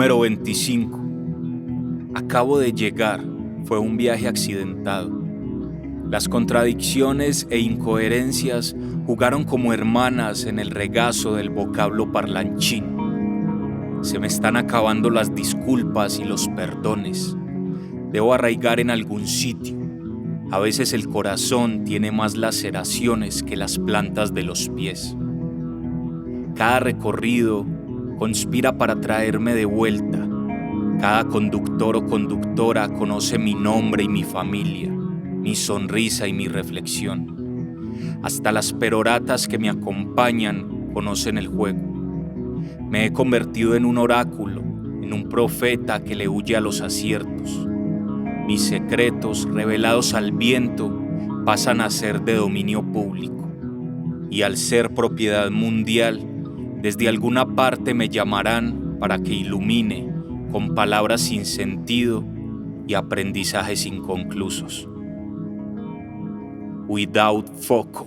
Número 25. Acabo de llegar. Fue un viaje accidentado. Las contradicciones e incoherencias jugaron como hermanas en el regazo del vocablo parlanchín. Se me están acabando las disculpas y los perdones. Debo arraigar en algún sitio. A veces el corazón tiene más laceraciones que las plantas de los pies. Cada recorrido conspira para traerme de vuelta. Cada conductor o conductora conoce mi nombre y mi familia, mi sonrisa y mi reflexión. Hasta las peroratas que me acompañan conocen el juego. Me he convertido en un oráculo, en un profeta que le huye a los aciertos. Mis secretos, revelados al viento, pasan a ser de dominio público. Y al ser propiedad mundial, desde alguna parte me llamarán para que ilumine con palabras sin sentido y aprendizajes inconclusos. Without foco.